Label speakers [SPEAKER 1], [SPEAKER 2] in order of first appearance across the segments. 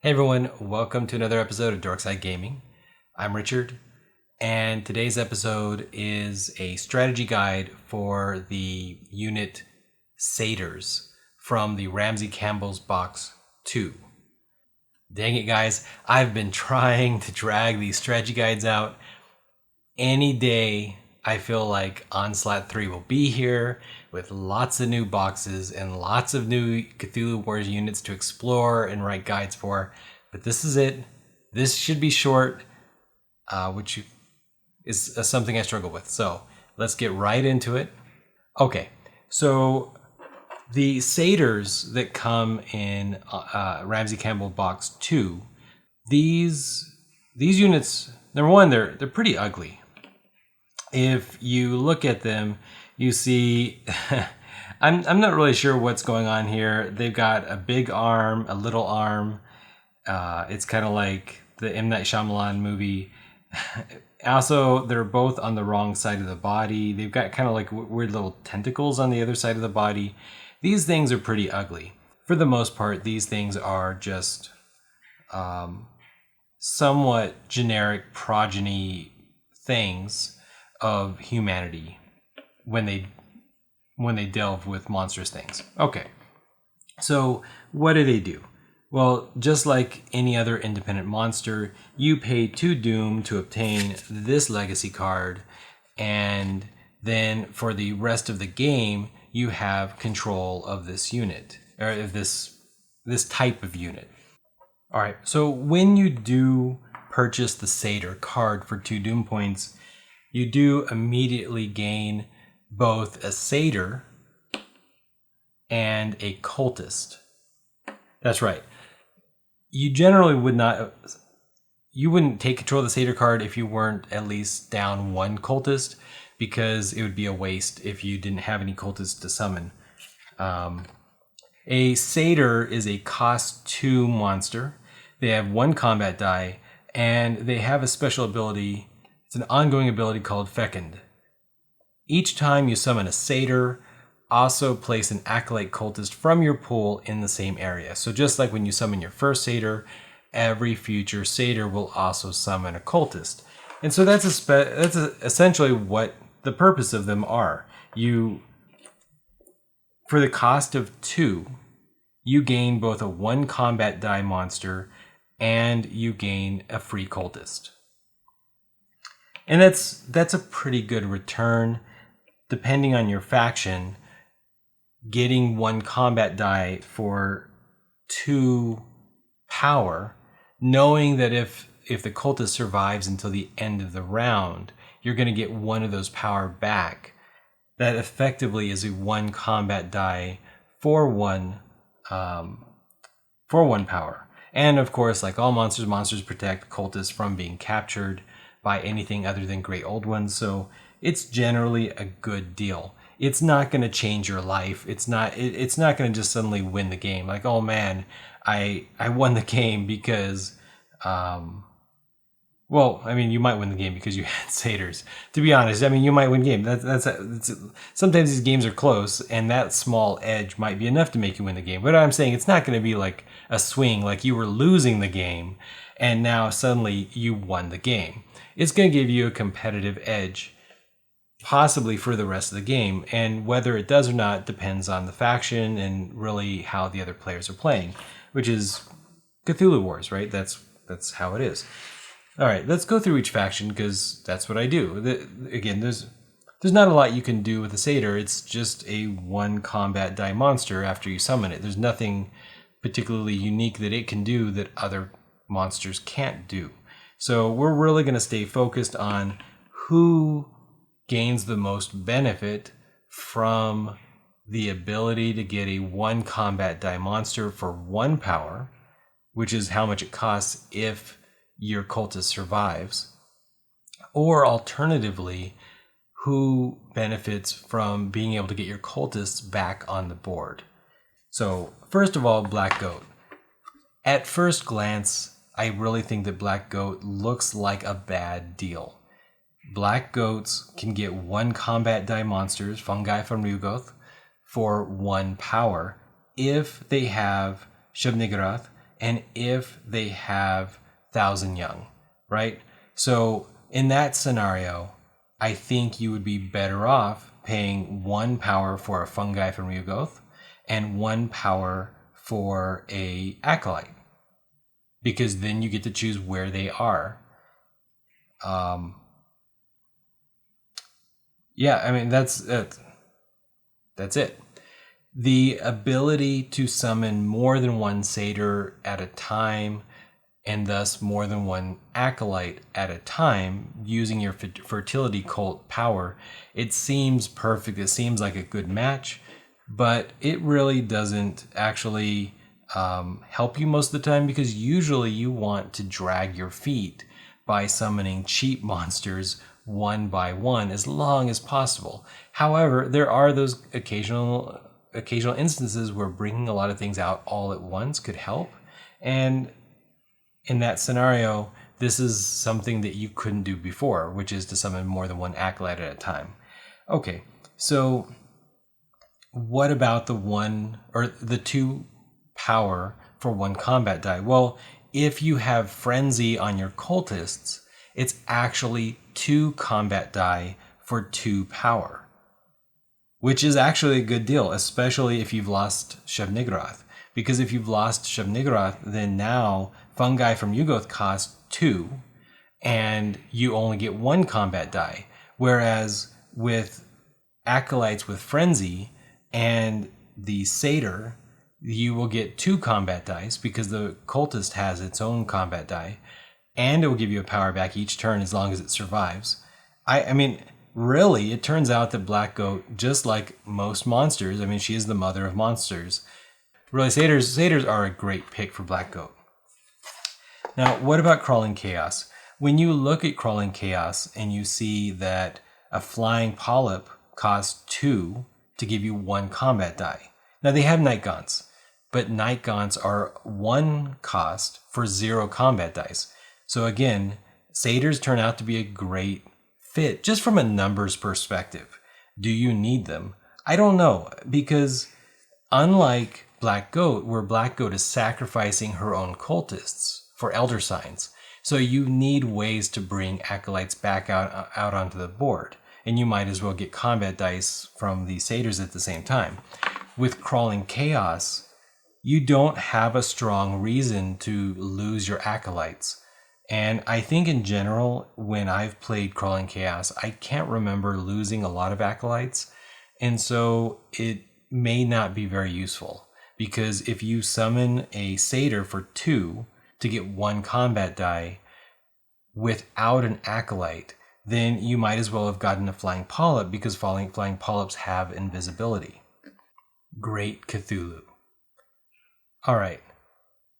[SPEAKER 1] Hey everyone, welcome to another episode of Dorkside Gaming. I'm Richard, and today's episode is a strategy guide for the unit Satyrs from the Ramsey Campbell's Box 2. Dang it guys, I've been trying to drag these strategy guides out. Any day I feel like Onslaught 3 will be here with lots of new boxes and lots of new Cthulhu Wars units to explore and write guides for. But this is it. This should be short, which is something I struggle with. So let's get right into it. Okay, so the Satyrs that come in Ramsey Campbell Box 2, these units, number one, they're pretty ugly. If you look at them, you see, I'm not really sure what's going on here. They've got a big arm, a little arm. It's kind of like the M. Night Shyamalan movie. Also, they're both on the wrong side of the body. They've got kind of like weird little tentacles on the other side of the body. These things are pretty ugly. For the most part, these things are just somewhat generic progeny things of humanity when they delve with monstrous things. Okay, so what do? Well, just like any other independent monster, you pay 2 doom to obtain this legacy card, and then for the rest of the game, you have control of this unit, or of this type of unit. All right, so when you do purchase the Satyr card for 2 doom points, you do immediately gain both a Satyr and a cultist. That's right. You generally wouldn't take control of the Satyr card if you weren't at least down 1 cultist, because it would be a waste if you didn't have any cultists to summon. A Satyr is a cost 2 monster. They have 1 combat die, and they have a special ability. It's an ongoing ability called Fecund. Each time you summon a Satyr, also place an Acolyte Cultist from your pool in the same area. So just like when you summon your first Satyr, every future Satyr will also summon a Cultist. And so that's essentially what the purpose of them are. For the cost of 2, you gain both a 1 combat die monster and you gain a free Cultist. And that's a pretty good return. Depending on your faction, getting 1 combat die for 2 power, knowing that if the cultist survives until the end of the round, you're going to get 1 of those power back. That effectively is a 1 combat die for 1 power. And of course, like all monsters protect cultists from being captured by anything other than Great Old Ones, so it's generally a good deal. It's not going to change your life. It's not going to just suddenly win the game. Like, oh man, I won the game because, well, I mean, you might win the game because you had Satyrs. To be honest, I mean, you might win the game. Sometimes these games are close, and that small edge might be enough to make you win the game. But I'm saying it's not going to be like a swing, like you were losing the game, and now suddenly you won the game. It's going to give you a competitive edge, possibly for the rest of the game, and whether it does or not depends on the faction and really how the other players are playing, which is Cthulhu Wars, right? That's how it is. All right, let's go through each faction because that's what I do. Again, there's not a lot you can do with a Satyr. It's just a 1 combat die monster after you summon it. There's nothing particularly unique that it can do that other monsters can't do. So we're really going to stay focused on who gains the most benefit from the ability to get a 1 combat die monster for 1 power, which is how much it costs if your cultist survives, or alternatively, who benefits from being able to get your cultists back on the board. So first of all, Black Goat. At first glance, I really think that Black Goat looks like a bad deal. Black Goats can get 1 combat die monsters, fungi from Ryugoth, for 1 power if they have Shub-Niggurath and if they have 1,000 young, right? So in that scenario, I think you would be better off paying 1 power for a fungi from Ryugoth and 1 power for a acolyte, because then you get to choose where they are. Yeah, I mean, that's it. The ability to summon more than 1 satyr at a time, and thus more than 1 acolyte at a time, using your fertility cult power, it seems perfect. It seems like a good match, but it really doesn't actually help you most of the time, because usually you want to drag your feet by summoning cheap monsters one by one as long as possible. However, there are those occasional instances where bringing a lot of things out all at once could help, and in that scenario, this is something that you couldn't do before, which is to summon more than 1 acolyte at a time. Okay, so what about the 2 power for 1 combat die? Well, if you have frenzy on your cultists, it's actually 2 combat die for 2 power, which is actually a good deal, especially if you've lost Shub-Niggurath. Because if you've lost Shub-Niggurath, then now fungi from Ryugoth cost 2, and you only get 1 combat die. Whereas with acolytes with frenzy and the satyr, you will get 2 combat dice, because the cultist has its own combat die, and it will give you a power back each turn as long as it survives. I mean, really, it turns out that Black Goat, just like most monsters, I mean, she is the mother of monsters. Really, satyrs are a great pick for Black Goat. Now, what about Crawling Chaos? When you look at Crawling Chaos and you see that a Flying Polyp costs 2 to give you 1 combat die. Now, they have Night Gaunts, but Night Gaunts are 1 cost for 0 combat dice. So again, satyrs turn out to be a great fit just from a numbers perspective. Do you need them? I don't know, because unlike Black Goat, where Black Goat is sacrificing her own cultists for elder signs, so you need ways to bring acolytes back out onto the board, and you might as well get combat dice from the satyrs at the same time. With Crawling Chaos, you don't have a strong reason to lose your acolytes. And I think in general, when I've played Crawling Chaos, I can't remember losing a lot of acolytes. And so it may not be very useful, because if you summon a satyr for 2 to get 1 combat die without an acolyte, then you might as well have gotten a Flying Polyp, because flying polyps have invisibility. Great Cthulhu. All right.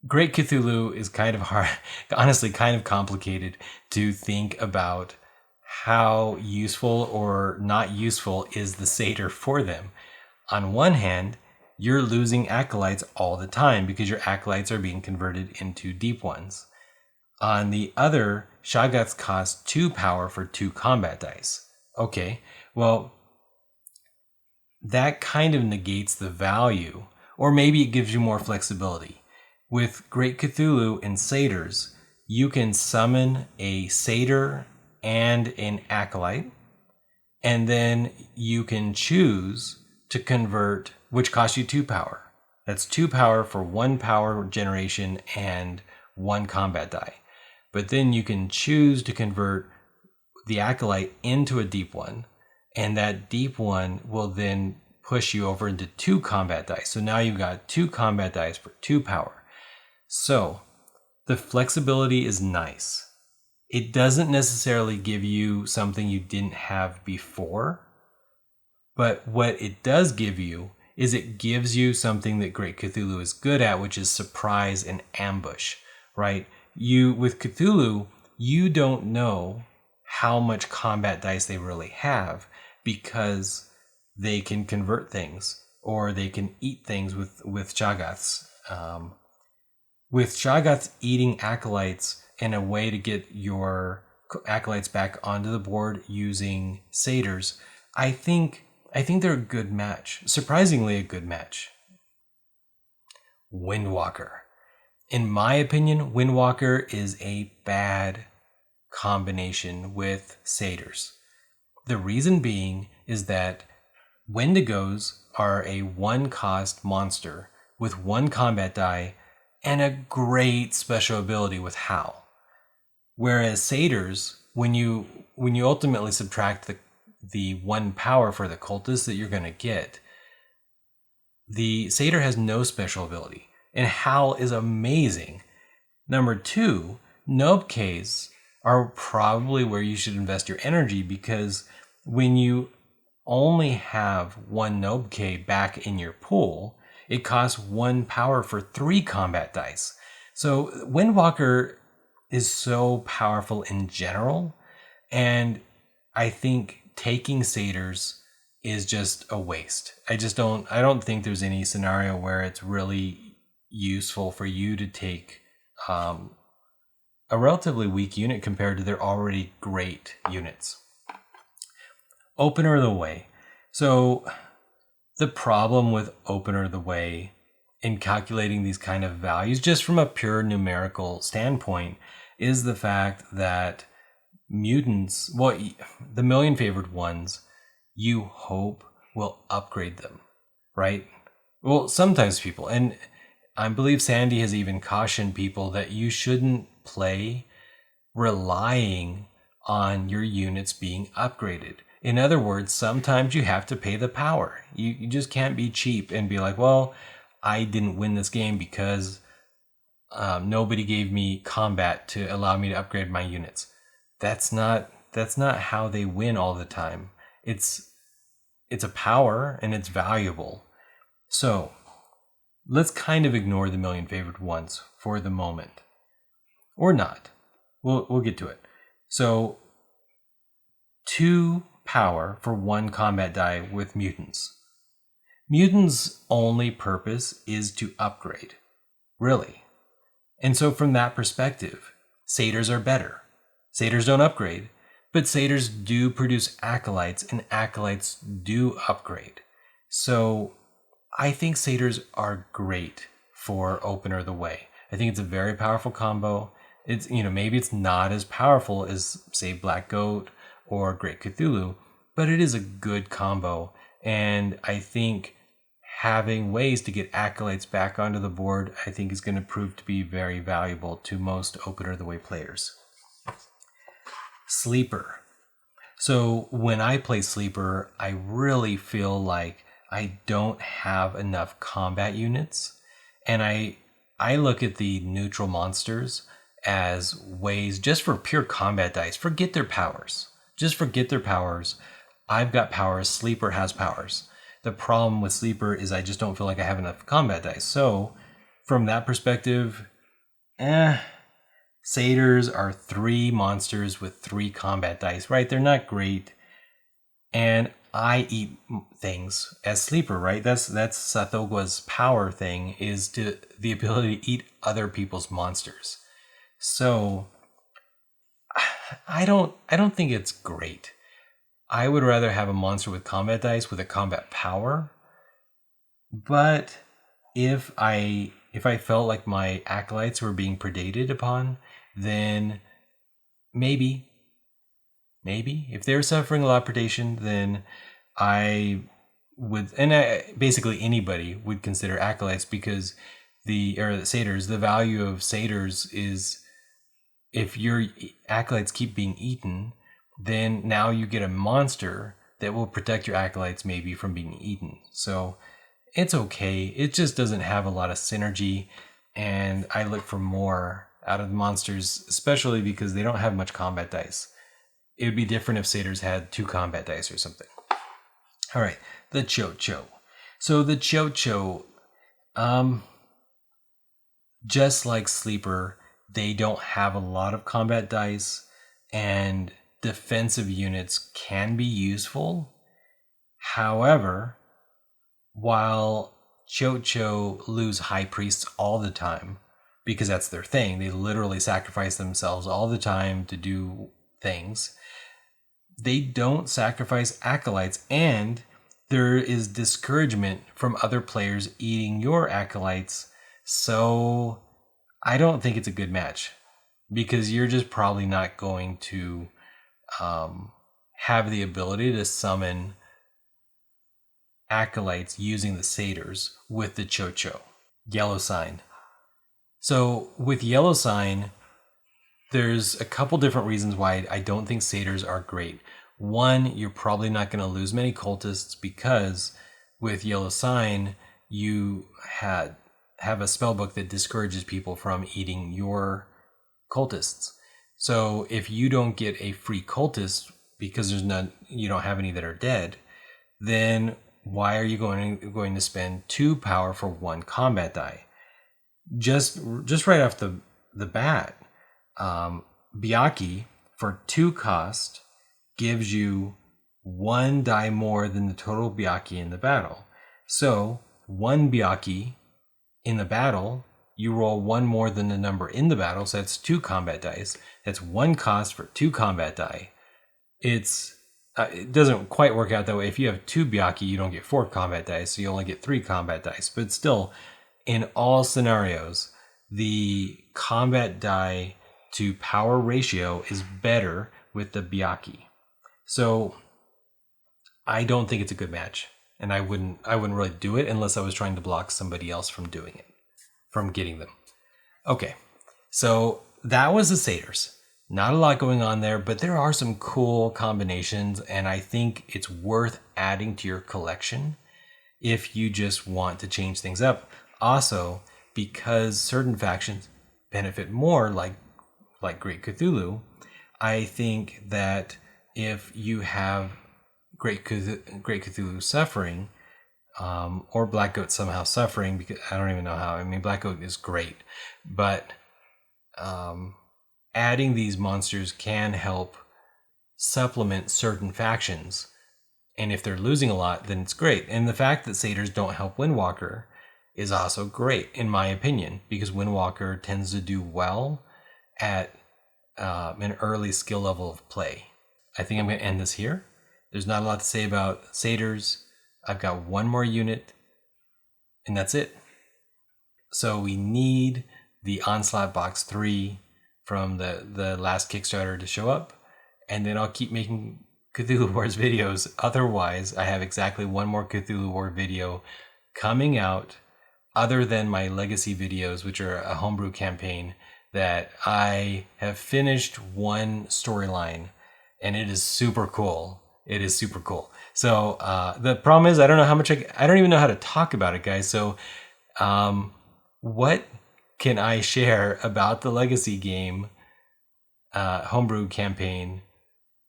[SPEAKER 1] Great Cthulhu is kind of hard, honestly, kind of complicated to think about how useful or not useful is the satyr for them. On one hand, you're losing acolytes all the time because your acolytes are being converted into deep ones. On the other, Shoggoths cost 2 power for 2 combat dice. Okay, well, that kind of negates the value, or maybe it gives you more flexibility. With Great Cthulhu and satyrs, you can summon a satyr and an acolyte, and then you can choose to convert, which costs you 2 power. That's 2 power for 1 power generation and 1 combat die. But then you can choose to convert the acolyte into a deep one, and that deep one will then push you over into 2 combat dice. So now you've got 2 combat dice for 2 power. So the flexibility is nice. It doesn't necessarily give you something you didn't have before, but what it does give you is it gives you something that Great Cthulhu is good at, which is surprise and ambush, right? With Cthulhu, you don't know how much combat dice they really have, because they can convert things, or they can eat things with Shoggoths. With Shoggoths eating acolytes in a way to get your acolytes back onto the board using satyrs, I think they're a good match. Surprisingly a good match. Windwalker. In my opinion, Windwalker is a bad combination with Satyrs. The reason being is that Wendigos are a one-cost monster with one combat die and a great special ability with Howl. Whereas Satyrs, when you ultimately subtract the one power for the cultist that you're going to get, the Satyr has no special ability, and Howl is amazing. Number two, Nobkes are probably where you should invest your energy, because when you only have one Nobke back in your pool, it costs one power for 3 combat dice. So Windwalker is so powerful in general, and I think taking Satyrs is just a waste. I don't think there's any scenario where it's really useful for you to take a relatively weak unit compared to their already great units. Opener of the Way. So the problem with Opener of the Way in calculating these kind of values, just from a pure numerical standpoint, is the fact that mutants, well, the million favored ones, you hope will upgrade them, right? Well, sometimes people, and I believe Sandy has even cautioned people that you shouldn't play relying on your units being upgraded. In other words, sometimes you have to pay the power. You just can't be cheap and be like, well, I didn't win this game because nobody gave me combat to allow me to upgrade my units. That's not how they win all the time. It's a power and it's valuable. So let's kind of ignore the million favored ones for the moment, or not. We'll get to it. So 2 power for 1 combat die with mutants. Mutants' only purpose is to upgrade, really. And so from that perspective, Satyrs are better. Satyrs don't upgrade, but Satyrs do produce acolytes, and acolytes do upgrade. So I think Satyrs are great for Opener of the Way. I think it's a very powerful combo. It's, maybe it's not as powerful as, say, Black Goat or Great Cthulhu, but it is a good combo. And I think having ways to get acolytes back onto the board, I think is going to prove to be very valuable to most Opener of the Way players. Sleeper. So when I play Sleeper, I really feel like I don't have enough combat units, and I look at the neutral monsters as ways just for pure combat dice. Forget their powers. Just forget their powers. I've got powers. Sleeper has powers. The problem with Sleeper is I just don't feel like I have enough combat dice. So from that perspective, Satyrs are 3 monsters with 3 combat dice, right? They're not great. And I eat things as Sleeper, right? That's Sathogwa's power thing, is to the ability to eat other people's monsters. So I don't think it's great. I would rather have a monster with combat dice with a combat power. But if I felt like my acolytes were being predated upon, then maybe if they're suffering a lot of predation, then I would, and basically anybody would consider acolytes, because the satyrs, the value of satyrs is if your acolytes keep being eaten, then now you get a monster that will protect your acolytes maybe from being eaten. So it's okay. It just doesn't have a lot of synergy, and I look for more out of the monsters, especially because they don't have much combat dice. It would be different if satyrs had 2 combat dice or something. All right, the Chocho. So the Chocho, just like Sleeper, they don't have a lot of combat dice, and defensive units can be useful. However, while Chocho lose high priests all the time, because that's their thing, they literally sacrifice themselves all the time to do things, they don't sacrifice acolytes, and there is discouragement from other players eating your acolytes. So I don't think it's a good match because you're just probably not going to have the ability to summon acolytes using the Satyrs with the Chocho. Yellow sign. So with yellow sign, there's a couple different reasons why I don't think Satyrs are great. One, you're probably not going to lose many cultists because with yellow sign, you have a spellbook that discourages people from eating your cultists. So if you don't get a free cultist because there's none, you don't have any that are dead, then why are you going to spend 2 power for 1 combat die? Just right off the bat, Byaki for 2 cost gives you 1 die more than the total Byaki in the battle. So 1 Byaki in the battle, you roll 1 more than the number in the battle, so that's 2 combat dice. That's 1 cost for 2 combat die. It doesn't quite work out that way. If you have 2 Byaki, you don't get 4 combat dice, so you only get 3 combat dice. But still, in all scenarios, the combat die to power ratio is better with the Byaki. So I don't think it's a good match, and I wouldn't really do it unless I was trying to block somebody else from doing it, from getting them. Okay, so that was the Satyrs. Not a lot going on there, but there are some cool combinations, and I think it's worth adding to your collection if you just want to change things up. Also, because certain factions benefit more, like Great Cthulhu, I think that if you have Great Cthulhu suffering, or Black Goat somehow suffering, because I don't even know how. I mean, Black Goat is great, but adding these monsters can help supplement certain factions. And if they're losing a lot, then it's great. And the fact that Satyrs don't help Windwalker is also great, in my opinion, because Windwalker tends to do well at an early skill level of play. I think I'm going to end this here. There's not a lot to say about Satyrs. I've got 1 more unit, and that's it. So we need the Onslaught Box 3 from the last Kickstarter to show up, and then I'll keep making Cthulhu Wars videos. Otherwise, I have exactly 1 more Cthulhu War video coming out, other than my legacy videos, which are a homebrew campaign that I have finished 1 storyline, and it is super cool. It is super cool. So the problem is I don't know how much I don't even know how to talk about it, guys. So what can I share about the legacy game homebrew campaign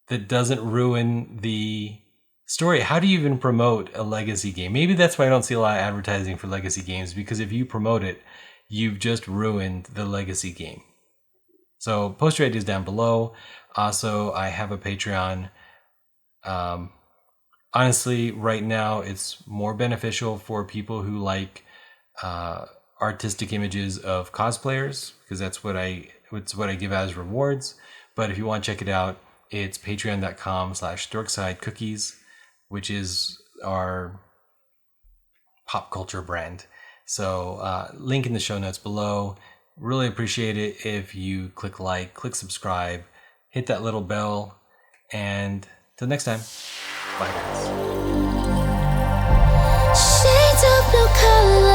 [SPEAKER 1] that doesn't ruin the story? How do you even promote a legacy game? Maybe that's why I don't see a lot of advertising for legacy games, because if you promote it, you've just ruined the legacy game. So post your ideas down below. Also, I have a Patreon. Honestly, right now it's more beneficial for people who like artistic images of cosplayers, because that's what I give as rewards. But if you want to check it out, it's patreon.com/dorksideCookies, which is our pop culture brand. So link in the show notes below. Really appreciate it if you click like, click subscribe, hit that little bell, and till next time, bye guys.
[SPEAKER 2] Shades of blue color.